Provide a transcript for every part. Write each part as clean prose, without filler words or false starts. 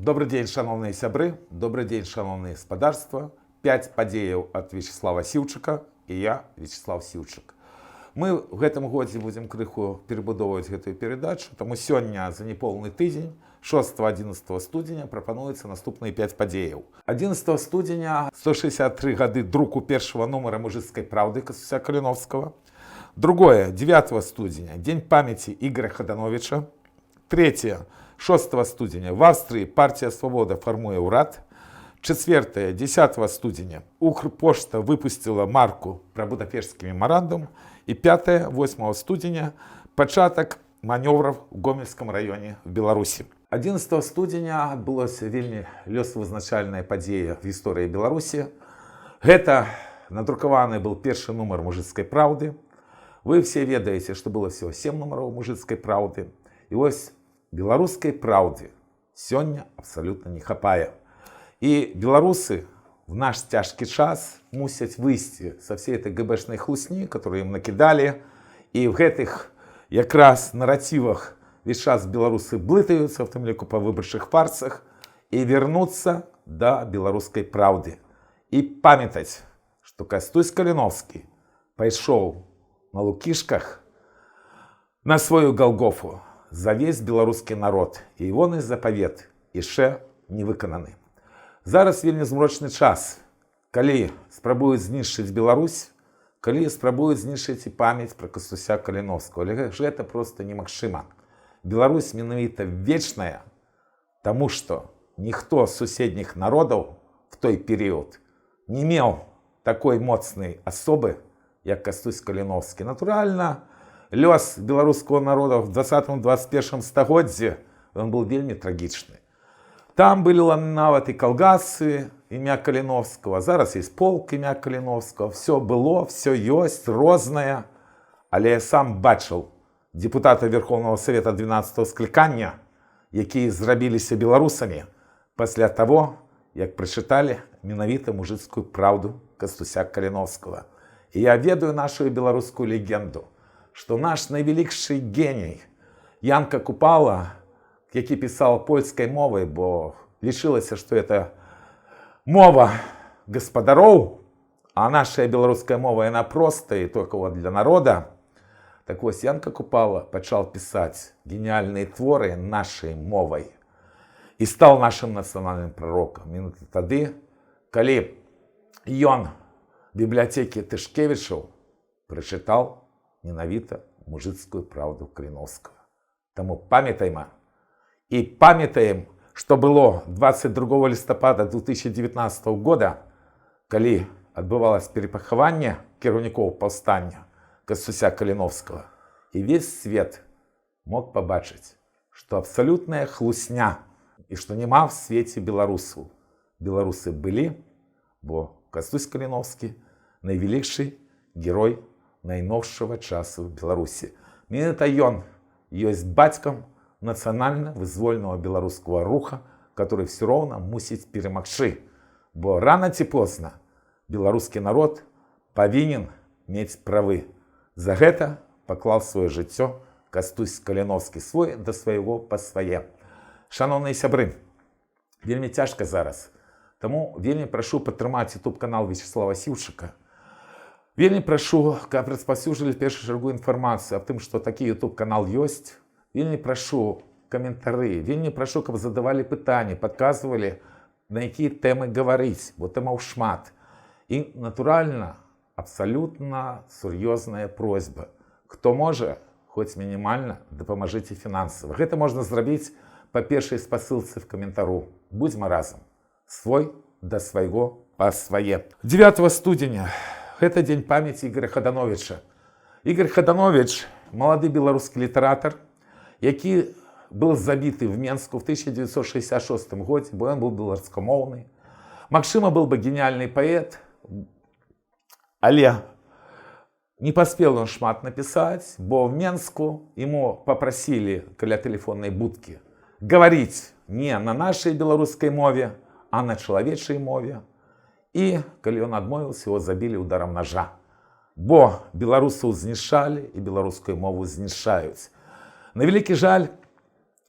Добрый день, шановные сябры, добрый день, шановные спадарства. 5 падзеяў ад Вячеслава Сіўчыка і я, Вячеслав Сіўчык. Мы в гэтым годзе будзем крыху перабудоўваць гэтую перадачу, таму сёння за неполны тыдзень, 6-11 студзеня прапануецца наступныя 5 падзеяў. 11 студзеня 163 гады друку першага нумара мужицкай правды Кастуся Каліновскага. Другое, 9 студзеня, День памяти Игоря Ходановича. Третье, 6 студзеня в Австрии партия «Свобода» формуе урад. Четвертое, 10 студзеня Укрпошта выпустила марку про Будапештский меморандум. И 5, 8 студзеня пачатак маневров в Гомельском районе в Беларуси. 11 студзеня адбылася вельмі лёсавызначальная падзея в истории Беларуси. Это надрукаваны был первый номер «Мужицкой правды». Вы все ведаете, что было всего 7 номеров «Мужицкой правды». И вось беларускай правды сёння абсолютно не хапае. И белорусы в наш тяжкий час мусят выйти со всей этой ГБшной хлусни, которую им накидали. И в этих якраз нарративах весь час белорусы блытаются, в том лику по выборших фарсах, и вернуться до белорусской правды. И памятать, что Кастусь Каліновскі пайшоў на лукишках на свою Голгофу за весь белорусский народ. И ягоны запавет яшчэ не выкананы. Зараз вельмі змрочны час, калі спрабуюць знішчыць Беларусь, калі спрабуюць знішчыць і памяць пра Кастуся Каліновскага. Але гэта просто немагчыма. Беларусь менавіта вечная, таму што ніхто з суседніх народаў в той перыяд не меў такой моцнай асобы, як Кастусь Каліновскі. Натуральна, лёс беларускага народа в 20-21 стагоддзі он был вельмі трагічны. Там были нават и колгасы имя Каліновского, зараз есть полк имя Каліновского. Все было, все есть, розное. Але я сам бачил депутата Верховного Совета 12-го скликання, якія зрабіліся беларусамі пасля того, як прочитали менавіта мужицкую правду Кастуся Каліновского. И я ведаю нашу белорусскую легенду, что наш найвелікший гений Янка Купала, які писал польской мовой, бо лічылася, что это мова гаспадароў, а наша белорусская мова, она простая и только вот для народа. Так вот, Янка Купала пачал писать гениальные творы нашей мовой и стал нашим национальным пророком. И тады, калі ён в библиотеке Тышкевичаў прочитал менавіта мужицкую правду Каліновскага. Таму памятайма. И памятаем, что было 22 листопада 2019 года, калі адбывалось перепахаванне кіраўнікоў паўстання Кастуся Каліновскага. И весь свет мог побачить, что абсолютная хлусня и что нема в свете белорусов. Белорусы были, бо Кастусь Каліновскі найвелікшы герой найновшего часу в Беларуси. Менавіта ён ёсць бацькам национально-вызвольного белорусского руха, который все равно мусіць перамагчы. Бо рано ці позна беларускі народ повинен мець правы. За гэта паклаў сваё жыццё Кастусь Каліновскі свой да свайго па свае. Шановныя сябры, вельмі цяжка зараз. Таму вельмі прашу падтрымаць YouTube-канал Вячеслава Сіўчыка. Вельмі прашу, каб распаўсюджвалі першую чаргу інфармацыю аб тым, што такі YouTube-канал ёсць. Вельмі прашу каментары, вельмі прашу, каб задавалі пытанні, падказвалі, на якія тэмы гаварыць, бо тэмаў шмат. І, натуральна, абсалютна сур'ёзная просьба. Хто можа, хоць мінімальна, дапамажыце фінансава. Гэта можна зрабіць па першай спасылцы в каментару. Будзьма разам. Свой да свайго па свае. 9 студзеня. Это День памяти Игоря Ходановича. Игорь Ходанович – молодый белорусский литератор, який был забиты в Менску в 1966 году, бо он был беларускамоўны. Магчыма, был бы гениальный поэт, але не поспел он шмат написать, бо в Менску ему попросили каля телефонной будки говорить не на нашей белорусской мове, а на чалавечай мове. И, калі он адмовіўся, его забили ударом ножа. Бо беларусаў знішалі и беларускую мову знішаюць. На вялікі жаль,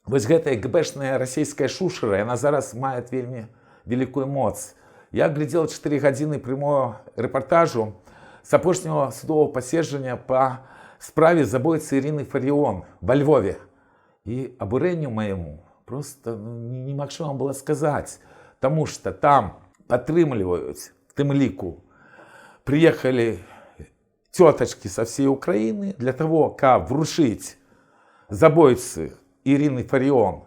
Вось гэтая ГБшная расійская шушера, яна зараз мае вельмі великую моц. Я глядел 4 гадзіны прямого рэпартажу с апошняго судового паседжання по справе забойцы Ірины Фаріон во Львове. И абурэнню моему просто немагчыма было сказать, потому что там падтрымліваюць, в тым ліку приехали теточки со всей Украины для того, как вручить забойцы Ирины Фаріон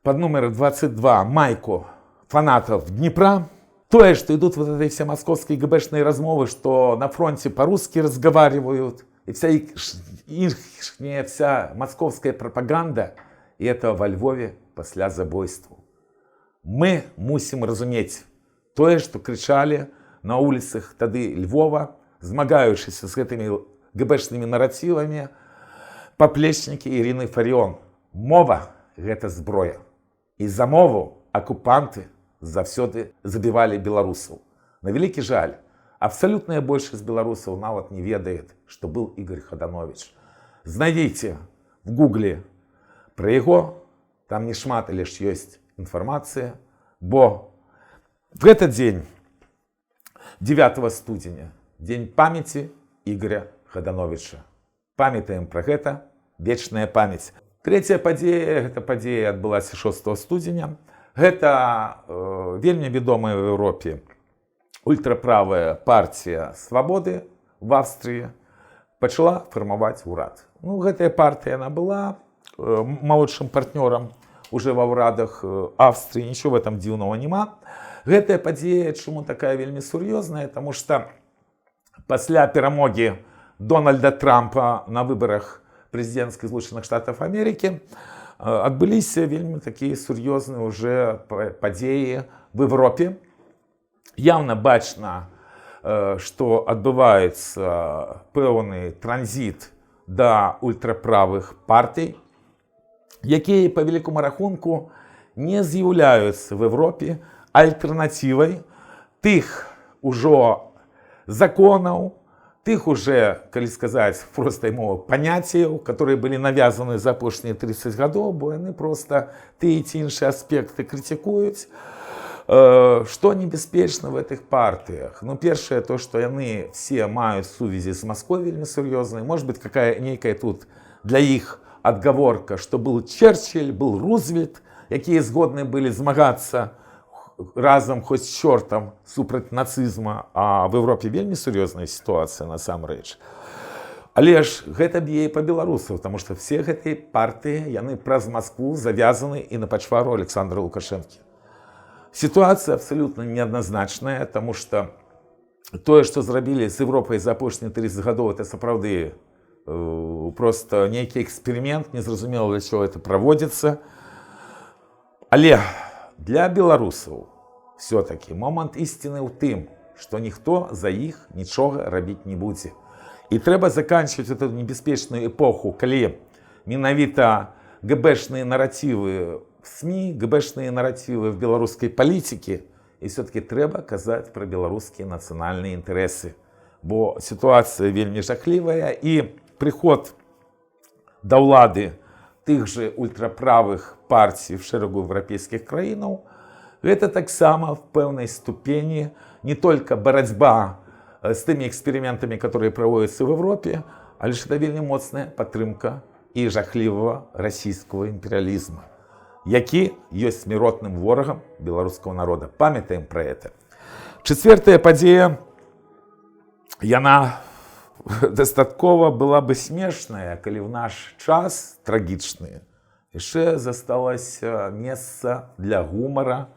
под номером 22 майку фанатов Днепра. То, что идут вот эти все московские ГБшные размовы, что на фронте по-русски разговаривают, и вся московская пропаганда, и это во Львове после забойства. Мы мусим разуметь то, что кричали на улицах тады Львова, змагаючыся с этими ГБшными нарративами, поплечники Ирины Фаріон. Мова – гэта зброя. І за мову акупанты заўсёды забівалі беларусаў. На вялікі жаль, абсалютная большасць беларусаў нават не ведает, што был Игорь Ходанович. Знайдзіце в гугле про яго, там не шмат, лишь есть информация, бо в этот день, 9 студеня, день памяти Игоря Ходановича. Памятаем про гэта, вечная память. Третья падзея, гэта падзея адбылася 6 студеня. Гэта вельмі вядомая в Европе ультраправая партия свободы в Австрии пачала фармаваць урад. Ну, гэтая партия, она была молодшим партнером уже во ўрадах Австрии, ничего в этом дзіўнага нема. Гэтая падзея, чему такая вельмі сур'ёзная, потому что пасля перамогі Дональда Трампа на выборах президентских Злучаных Штатов Америки адбыліся вельмі такие сур'ёзныя уже падзеі в Европе. Явно бачна, что адбываецца пэўны транзит до ультраправых партий, якія по великому рахунку не з'яўляюцца в Европе альтернативой тых ужо законов, тых уже, калі сказать, простой мовы, понятий, которые были навязаны за апошнія 30 гадоў, бо яны просто тыя ці іншыя аспекты критикуюць. Что небяспечна в этих партиях? Ну, первое, то, что яны все мают сувязі с Москвой вельмі сур'ёзнай. Может быть, некая тут для их отговорка, что был Черчилль, был Рузвельт, якія згодны были змагацца разом хоть с чертом супраць нацизма, а в Европе вельмі сур'ёзная ситуация насамрэч. Але ж гэта б'е по беларусаў, потому что все гэтыя партии, яны праз Москву завязаны и на пачвару Александра Лукашенко. Ситуация абсолютно неоднозначная, потому что то, что зрабілі с Европой за апошнія 30 гадоў, это сапраўды просто некий эксперимент, незразумела для чего это проводится. Але для беларусаў все-таки момент истины ў тым, что никто за их нічога рабіць не будзе. И трэба заканчивать эту небяспечную эпоху, калі менавіта ГБшные нарративы в СМИ, ГБшные нарративы в белорусской политике, и все-таки трэба казаць про белорусские национальные интересы. Бо ситуация вельмі жахлівая, и приход до ўлады тых же ультраправых партий в шэрагу европейских краінаў, это таксама в пэўнай ступени не только барацьба с теми экспериментами, которые проводятся в Европе, але ж это вельмі моцная падтрымка и жахлівого российского империализма, які ёсць смяротным ворагам беларускага народа. Памятаем про это. Четвертая падзея, яна дастаткова была бы смешная, калі в наш час трагічны яшчэ засталася месца для гумара,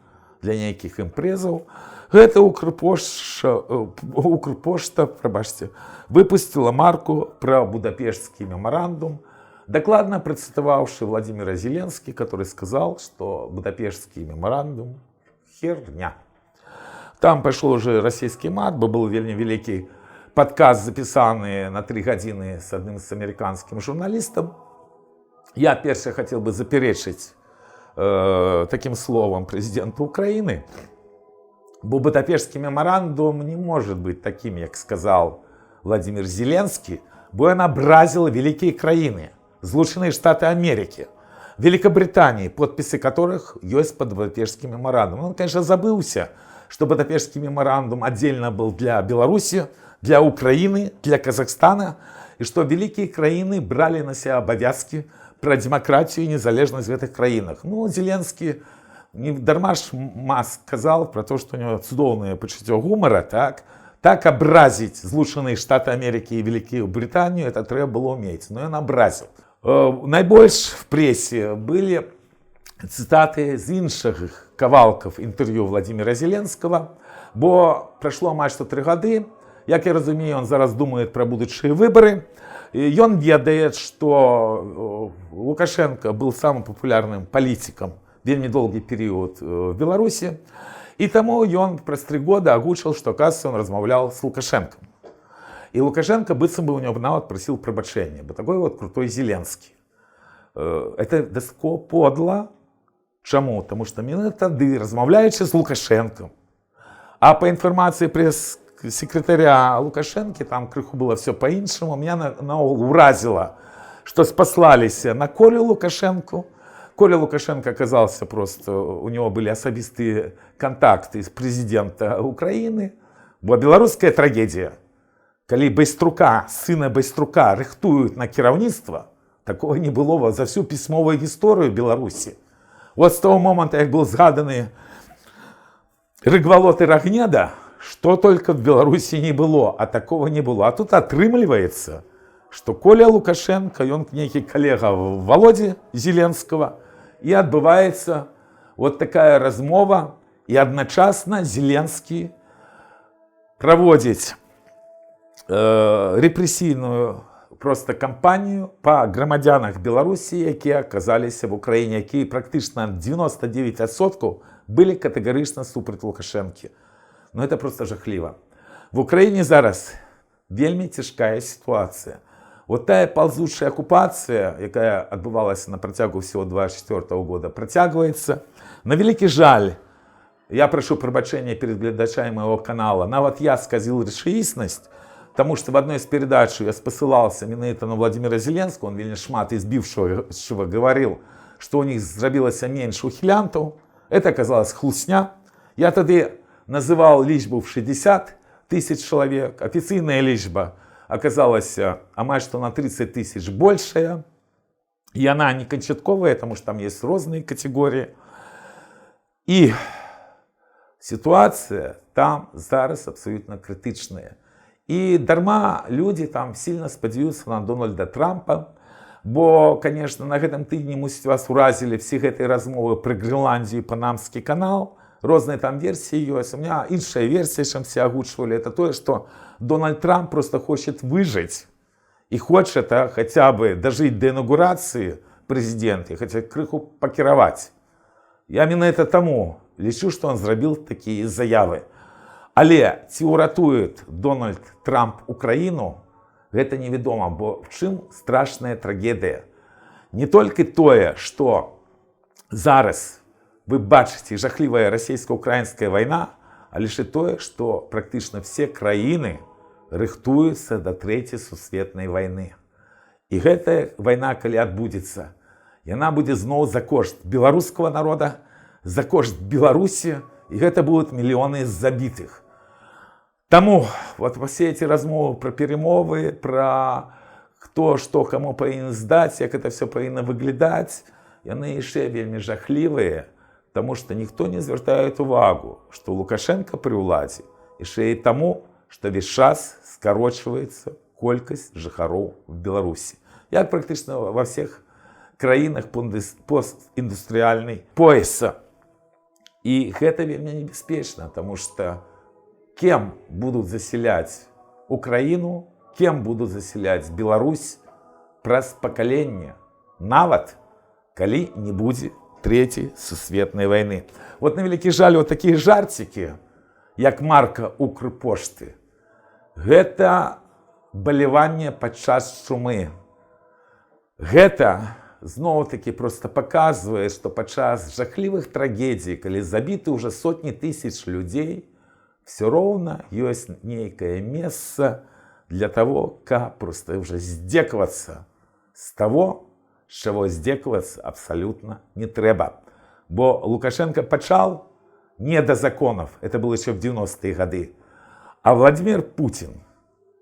для нейкіх імпрэзаў. Гэта Укрпошта, прабачце, выпустила марку про Будапештский меморандум, докладно процитовавший Владимира Зеленский, который сказал, что Будапештский меморандум – херня. Там пошел уже российский мат, бо был вельмі великий подкаст, записанный на 3 гадзіны с одним с американским журналистом. Я перше хотел бы заперечить таким словом президенту Украины, бо Будапештский меморандум не может быть таким, как сказал Владимир Зеленский, бо он образил великие краины, Злучаные Штаты Америки. Великобритании, подписи которых есть под Будапештским меморандумом. Он, конечно, забылся, что Будапештский меморандум отдельно был для Беларуси, для Украины, для Казахстана, и что великие краины брали на себя обовязки про демократию и незалежность в этих краинах. Ну, Зеленский не дарма ж сказал про то, что у него цудоўнае пачуццё гумора, так абразіць Злучаныя Штаты Америки и Великую Британию это трэба было уметь, но он абразил. Найбольш в прессе были цитаты з іншых кавалкаў інтэрв'ю Владимира Зеленского, бо прошло амаль што 3 гады, як я разумею, он зараз думает про будущие выборы. И он ведает, что Лукашенко был самым популярным политиком вельмі долгий период в Беларуси. И тому он праз 3 года агучил, что, оказывается, он размаўлял с Лукашенко. И Лукашенко, быццам бы у него нават просил прабачэння, бо такой вот крутой Зеленский. Это дастаткова подло. Чаму? Тому что менавіта тады, размаўляючы з Лукашенком, а по информации пресс-секретаря Лукашенко, там крыху было все по-іншаму, меня наогул уразило, что спаслались на Колю Лукашенко. Коля Лукашенко оказался просто, у него были особистые контакты с президента Украины. Была белорусская трагедия. Коли Байструка, сына Байструка, рыхтуют на кіраўніцтва, такого не было за всю письмовую историю Беларуси. Вот с того момента, как был згаданы Рыгвалот и Рогнеда, что только в Беларуси не было, а такого не было. А тут отрымливается, что Коля Лукашенко, и он некий коллега Володи Зеленского, и отбывается вот такая размова, и одночасно Зеленский проводит репрессийную просто кампанию по громадянах Беларуси, якія оказалися в Украине, якія практично 99% были категорично супраць Лукашенки. Но это просто жахливо. В Украине зараз вельмі цяжкая ситуация. Вот тая ползучая оккупация, якая отбывалась на протягу всего 24 года, протягивается. На великий жаль, я прошу прабачэння перед глядачами моего канала, нават я сказал рэчаіснасць, потому что в одной из передач я спосылался менавіта на Владимира Зеленского, он вельмі шмат избившего говорил, что у них зрабілася меньше ухилянтов. Это оказалось хлусня. Я тогда называл лічбу в 60 тысяч человек. Официальная лічба оказалась амаль что на 30 тысяч большая. И она не кончатковая, потому что там есть разные категории. И ситуация там зараз абсолютно критичная. И дарма люди там сильно спадзяюцца на Дональда Трампа, бо, конечно, на гэтым тыдні, мусіць, вас уразили все гэтай размовы про Гренландию и Панамский канал. Разные там версии есть. У меня іншая версия, чем все огучивали, это то, что Дональд Трамп просто хочет выжить. И хочет хотя бы дожить до инаугурации президента, и хочет крыху покіраваць. Я именно это тому лічу, что он зрабіў такие заявы. Але ці ўратует Дональд Трамп Украину, гэта невядома, бо в чым страшная трагедия. Не только тое, что зараз вы бачыце жахливая российско-украинская война, а лишь и тое, что практически все краины рыхтуются до Третьей сусветной войны. И эта война, коли отбудется, и она будет зноў за кошт белорусского народа, за кошт Беларуси, и это будут миллионы забитых. Тому вот все эти размовы про перемовы, про кто что кому повинен сдать, как это все повинно выглядать, яны яшчэ вельмі жахливые, потому что никто не звяртает увагу, что Лукашенко при уладзе яшчэ и тому, что весь час скорочивается колькость жыхароў в Беларуси. Як практически во всех краинах постиндустриальной пояса. И это вельмі небяспечна, потому что кем будут заселять Украину, кем будут заселять Беларусь праз пакаленне, нават калі не будет Третьей сусветной войны. Вот на великий жаль, вот такие жартики, як марка Укрпошты, гэта балеванне падчас чумы. Гэта зноў-таки просто показывает, что падчас жахливых трагедий, калі забиты уже сотни тысяч людей, все ровно есть некое место для того, как просто уже здекавацца с того, з чаго здзекавацца абсалютна не трэба. Бо Лукашенко пачаў не да законов, это было еще в 90-е гады, а Владимир Путин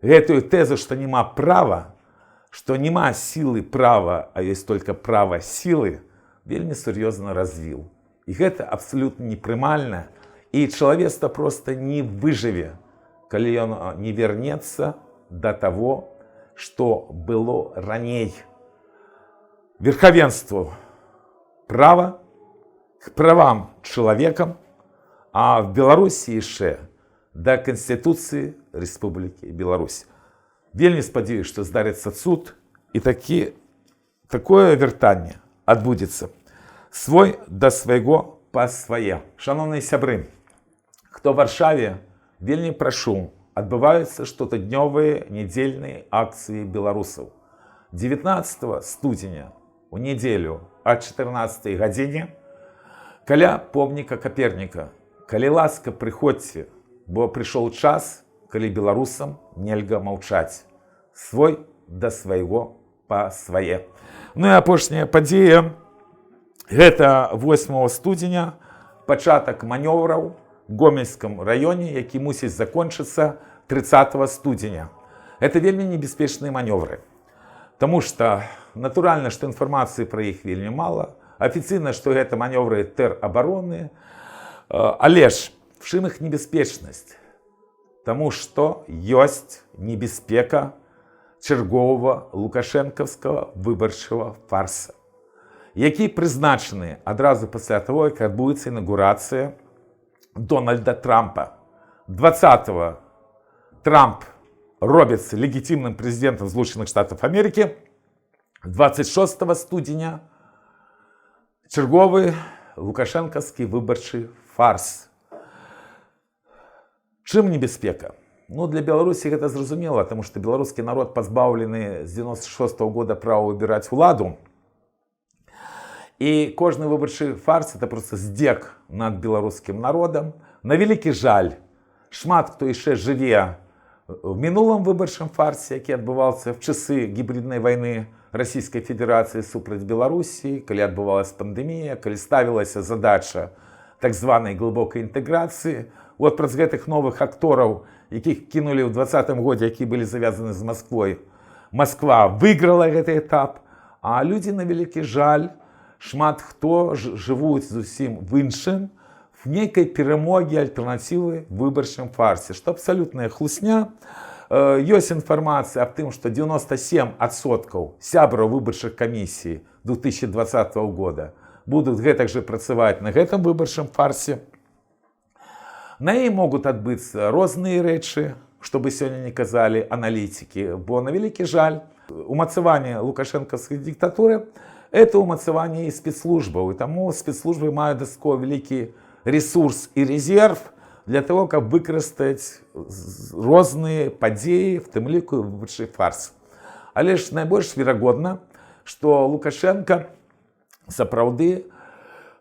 гэтую тезу, што няма права, што няма сілы права, а ёсць только права сілы, вельмі сур'ёзна развіў. І гэта абсалютна непрымальна, і чалавецтва проста не выжыве, калі ён не вернецца да таго, што было раней. Верховенству права, к правам чалавекам, а в Беларусі яшчэ да Канстытуцыі Рэспублікі Беларусь. Вельмі спадзяюся, што здарыцца цуд, і такое вяртанне адбудзецца. Свой да свайго па свае. Шановныя сябры, хто в Варшаве, вельмі прашу, адбываюцца штотыднёвыя нядзельныя акцыі беларусаў. 19 студзеня у нядзелю о 14 гадзіне каля помніка Каперніка. Калі ласка, прыходзьце, бо прыйшоў час, калі беларусам нельга маўчаць. Свой да свайго па свае. Ну і апошняя падзея. Гэта 8 студзеня, пачатак манёвраў в Гомельском раёне, які мусіць закончыцца 30 студзеня. Это вельмі небяспечныя манёвры. Таму што, натуральна, што інфармацыі пра іх вельмі мала. Афіцыйна, што гэта манёвры тэробароны. Але ж, в чым іх небяспечнасць? Таму што ёсць небяспека чарговага лукашэнкаўскага выбарчага фарса, які прызначаны адразу пасля таго, як адбудзецца інаўгурацыя Дональда Трампа. 20-го Трамп робіцца легітимным прэзідэнтам Злучаных Штатаў Амерыкі. 26 студзеня чарговы лукашэнкаўскі выбарчы фарс. Чым небяспека? Ну, для Беларусі гэта зразумела, таму што беларускі народ пазбаўлены з 96-го года права выбіраць уладу. І кожны выбарчы фарс — это проста здзек над беларускім народам. На вялікі жаль, шмат хто яшчэ жыве в мінулым выбарчым фарсе, які адбываўся в часы гібриднай вайны Расійскай Федэрацыі супраць Беларусі, калі адбывалася пандэмія, калі ставілася задача так званай глыбокай інтэграцыі. Вот праз гэтых новых актораў, якіх кінулі ў 20-м годзе, які былі завязаны з Масквой, Масква выйграла гэты этап, а людзі, на вялікі жаль, шмат хто жывуць зусім в іншым, в нейкай перамогі альтэрнатывы выбарчым фарсе, што абсалютная хлусня. Ёсць інфармацыя аб тым, што 97% сябраў выбарчых камісій 2020 года будуць гэтак жа працаваць на гэтым выбарчым фарсе. На ім могуць адбыцца розныя рэчы, што бы сёння не казалі аналітыкі, бо, на вялікі жаль, умацаванне лукашэнкаўскай дыктатуры — это умацаванне і спецслужбаў, і таму спецслужбы маюць дастаткова вялікі ресурс і резерв для того, каб выкарыстаць розныя падзеі, в тым ліку выбарчы фарс. Але ж найбольш верагодна, што Лукашенко сапраўды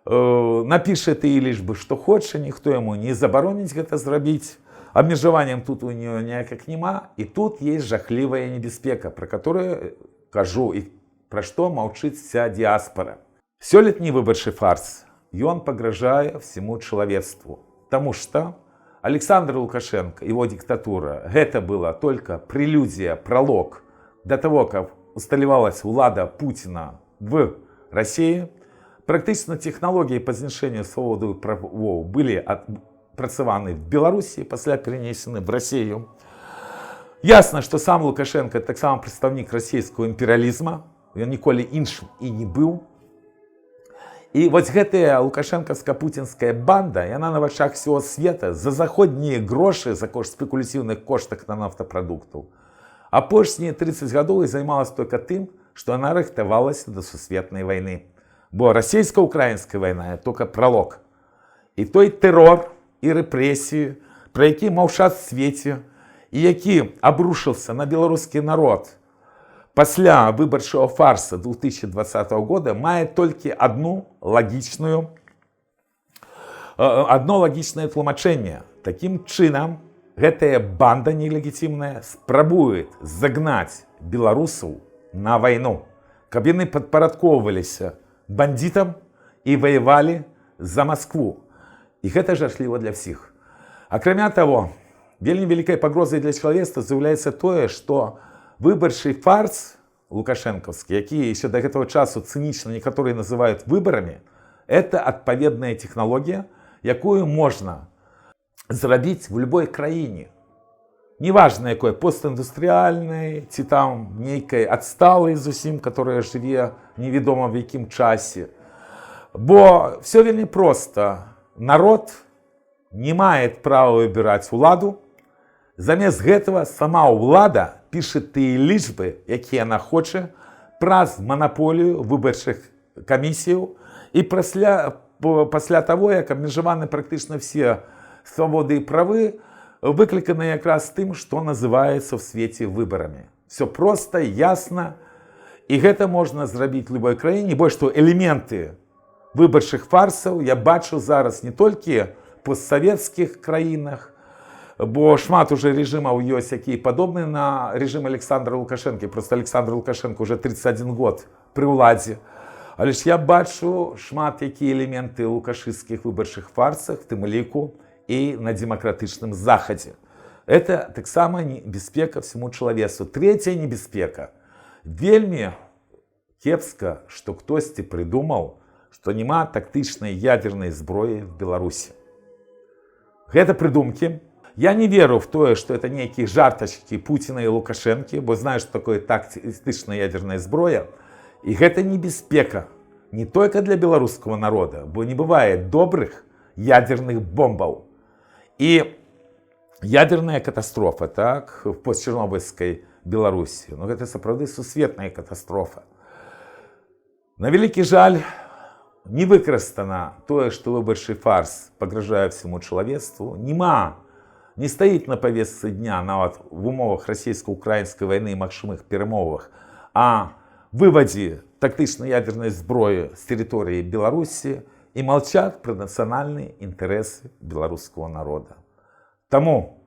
напіша тыя лічбы, што хоча, ніхто яму не забароніць гэта зрабіць. Абмежаваннем тут у нее ніякак няма, і тут есть жахлівая небяспека, пра которую кажу і пра што маўчыць вся дыаспара. Сёлетні выбарчы фарс, ён пагражае всему чалавецтву, таму што Александр Лукашенко, его диктатура, гэта была только прелюдия, пролог до того, как усталевалась улада Путина в России. Практично технологии по зменшэнню свободы правоў былі адпрацаваны в Беларусі, пасля перенесены в Россию. Ясно, что сам Лукашенко таксама прадстаўнік расійскага імперыялізма, ён ніколі іншым і не быў. І вось гэтая лукашэнкаўска-пуцінская банда, яна на вачах всего света за заходнія грошы, за кошт спекулятыўных коштах на нафтапрадуктаў, апошнія 30 гадоў і займалась только тым, што яна рыхтавалася да сусветнай вайны. Бо расійска-украінская вайна — это только пролог. І той тэрор і рэпрэсіі, пра які маўчаць в свеце, і які абрушыўся на беларускі народ пасля выбарчага фарса 2020 года, мае толькі одно лагічнае тлумачэнне. Такім чынам, гэтая банда нелегітимная спрабуе загнаць беларусаў на вайну. каб яны падпарадкоўваліся бандитам і ваявалі за Москву. І гэта жахліва для ўсіх. Акрамя таго, вельмі вялікай пагрозай для чалавецтва з'яўляецца тое, што выбарчы фарс лукашэнкаўскі, які яшчэ да гэтага часу цынічна некаторыя называюць выбарамі, это адпаведная тэхналогія, якую можна зрабіць в любой краіне. Неважна якой, постіндустрыяльнай, ці там нейкай адсталай зусім, которая жыве невядома в якім часе. Бо все вельмі проста. Народ не мае права выбіраць уладу. Замест гэтага сама ўлада піша тыя лічбы, якія яна хоча, праз манаполію выбарчых камісіяў, і пасля таго, як абмежаваны практычна все свабоды і правы, выкліканы якраз тым, што называецца ў свеце выбарамі. Все проста, ясна, і гэта можна зрабіць в любой краіне. Больш што элементы выбарчых фарсаў я бачу зараз не толькі в постсавецкіх краінах, бо шмат уже режимаў ёсць, якія падобны на режим Александра Лукашэнкі. Просто Александр Лукашенко уже 31 год пры ўладзе. Але ж я бачу шмат якія элементы лукашысцкіх выбарчых фарсах, в тым ліку і на демократычным захадзе. Это таксама небяспека всему чалавецтву. Третья небяспека. Вельмі кепска, што хтосьці прыдумаў, што няма тактычнай ядернай зброі в Беларусі. Гэта прыдумкі. Я не веру в тое, што это нейкія жартачкі Пуціна і Лукашэнкі, бо знаю, што такое тактычная ядерная зброя. І гэта небяспека не толькі для беларускага народа, бо не бывае добрых ядерных бомбаў. І ядерная катастрофа, так, в постчернобыльскай Беларусі, ну гэта сапраўды сусветная катастрофа. На вялікі жаль, не выкарыстана тое, што выбарчы фарс пагражае всему чалавецтву, не стаіць на павестцы дня нават в умовах расійска-украінскай вайны і магчымых перамовах, а вывадзе тактычнай ядернай зброі з тэрыторыі Беларусі і молчат пра нацыянальныя інтарэсы беларускага народа. Таму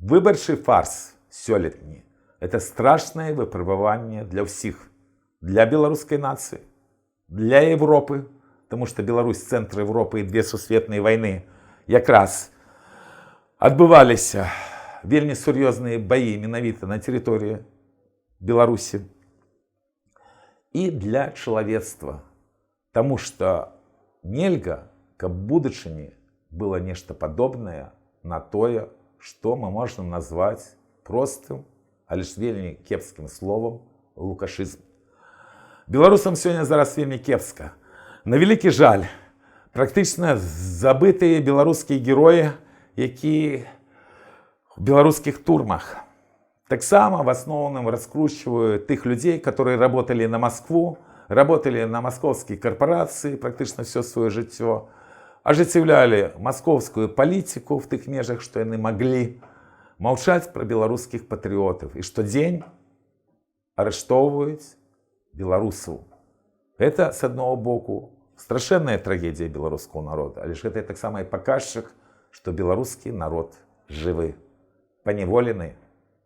выбарчы фарс сёлетні – это страшнае выпрабаванне для ўсіх, для беларускай нацыі, для Европы, тому што Беларусь – цэнтр Европы і две сусветныя вайны якраз адбываліся вельмі сур'ёзныя баі менавіта на тэрыторыі Беларусі, і для чалавецтва, таму што нельга, каб будучыні было нешта падобнае на тое, што мы можам назваць простым, але ж вельмі кепскім словам лукашызм. Беларусам сёння зараз вельмі кепска. На вялікі жаль, практычна забытыя беларускія героі, якія в беларускіх турмах. Таксама в асноўным раскручивают тых людзей, которые работали на Москву, работали на московские корпорации практычна все свое жыццё, ажыццяўлялі московскую палітику в тых межах, што яны маглі, маўчаць пра беларускіх патрыётаў і штодзень арыштоўваюць беларусаў. Это, с аднаго боку, страшэнная трагедія беларускага народа, але ж гэта таксама і паказчык, што беларускі народ жывы, паневолены,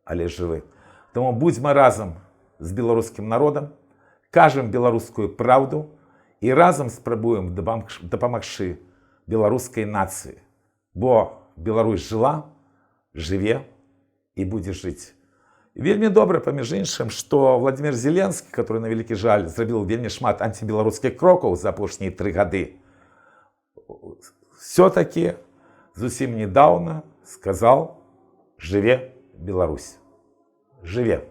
але жывы. Таму будзьма разам з беларускім народам, кажам беларускую праўду і разам спрабуем дапамагчы беларускай нацыі. Бо Беларусь жыла, жыве і будзе жыць. І вельмі добра, паміж іншым, што Владимир Зеленскі, который, на вялікі жаль, зрабіў вельмі шмат антибеларускіх крокаў за апошнія 3 гады, все-таки зусім недавно сказал: «Жыве Беларусь! Жыве!»